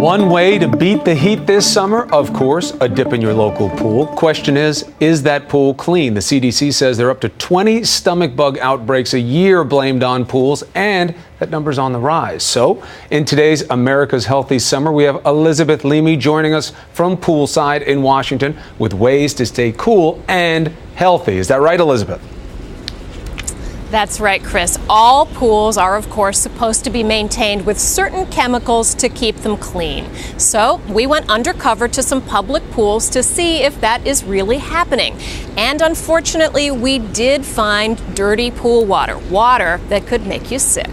One way to beat the heat this summer, of course, a dip in your local pool. Question is that pool clean? The CDC says there are up to 20 stomach bug outbreaks a year blamed on pools, and that number's on the rise. So, in today's America's Healthy Summer, we have Elisabeth Leamy joining us from poolside in Washington with ways to stay cool and healthy. Is that right, Elisabeth? That's right, Chris. All pools are, of course, supposed to be maintained with certain chemicals to keep them clean. So we went undercover to some public pools to see if that is really happening. And unfortunately, we did find dirty pool water, water that could make you sick.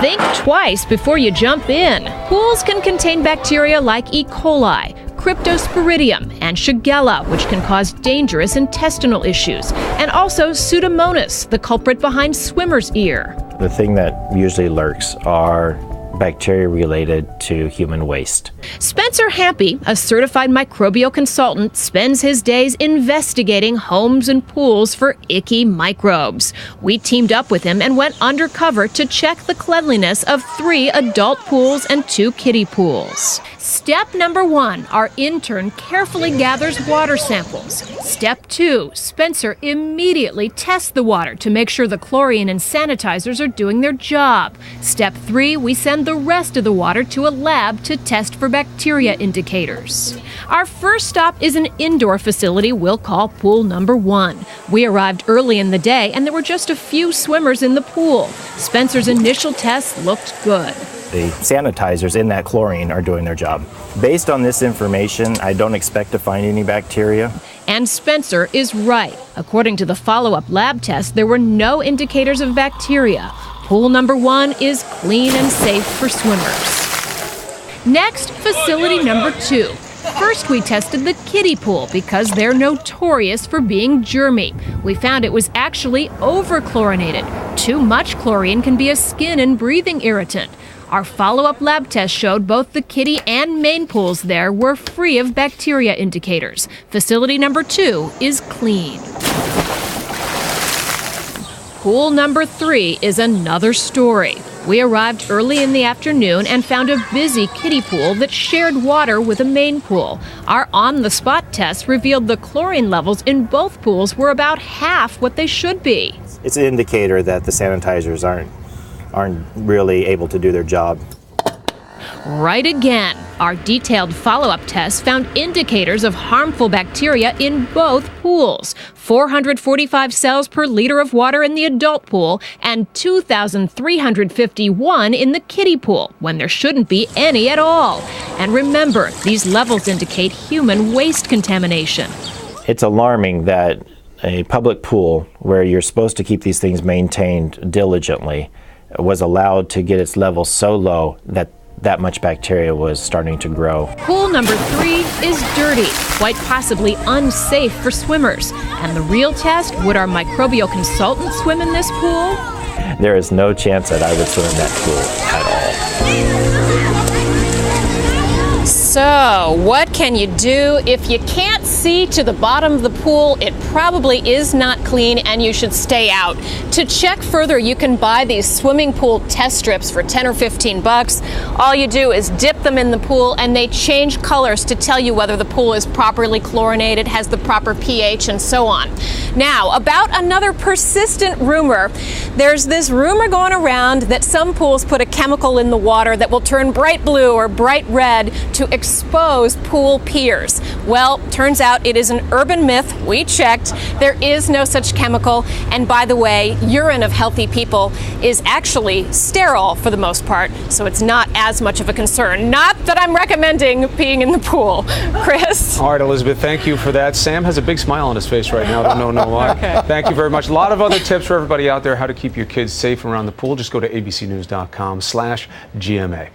Think twice before you jump in. Pools can contain bacteria like E. coli, Cryptosporidium, and Shigella, which can cause dangerous intestinal issues, and also Pseudomonas, the culprit behind swimmer's ear. The thing that usually lurks are bacteria related to human waste. Spencer Happy, a certified microbial consultant, spends his days investigating homes and pools for icky microbes. We teamed up with him and went undercover to check the cleanliness of 3 adult pools and 2 kiddie pools. Step number 1, our intern carefully gathers water samples. Step 2, Spencer immediately tests the water to make sure the chlorine and sanitizers are doing their job. Step 3, we send the rest of the water to a lab to test for bacteria indicators. Our first stop is an indoor facility we'll call pool number 1. We arrived early in the day and there were just a few swimmers in the pool. Spencer's initial tests looked good. The sanitizers in that chlorine are doing their job. Based on this information, I don't expect to find any bacteria. And Spencer is right. According to the follow-up lab test, there were no indicators of bacteria. Pool number 1 is clean and safe for swimmers. Next, facility number 2. First, we tested the kiddie pool because they're notorious for being germy. We found it was actually over-chlorinated. Too much chlorine can be a skin and breathing irritant. Our follow-up lab test showed both the kiddie and main pools there were free of bacteria indicators. Facility number 2 is clean. Pool number 3 is another story. We arrived early in the afternoon and found a busy kiddie pool that shared water with a main pool. Our on-the-spot test revealed the chlorine levels in both pools were about half what they should be. It's an indicator that the sanitizers aren't really able to do their job. Right again. Our detailed follow-up tests found indicators of harmful bacteria in both pools. 445 cells per liter of water in the adult pool and 2,351 in the kiddie pool, when there shouldn't be any at all. And remember, these levels indicate human waste contamination. It's alarming that a public pool where you're supposed to keep these things maintained diligently was allowed to get its levels so low that much bacteria was starting to grow. Pool number 3 is dirty, quite possibly unsafe for swimmers. And the real test, would our microbial consultant swim in this pool? There is no chance that I would swim in that pool at all. So, what can you do? If you can't see to the bottom of the pool, it probably is not clean and you should stay out. To check further, you can buy these swimming pool test strips for 10 or 15 bucks. All you do is dip them in the pool and they change colors to tell you whether the pool is properly chlorinated, has the proper pH, and so on. Now, about another persistent rumor. There's this rumor going around that some pools put a chemical in the water that will turn bright blue or bright red to expose pool piers. Well, turns out it is an urban myth. We checked. There is no such chemical. And by the way, urine of healthy people is actually sterile for the most part, so it's not as much of a concern. Not that I'm recommending peeing in the pool. Chris? All right, Elisabeth, thank you for that. Sam has a big smile on his face right now. I don't know why. Okay. Thank you very much. A lot of other tips for everybody out there how to keep your kids safe around the pool. Just go to abcnews.com/GMA.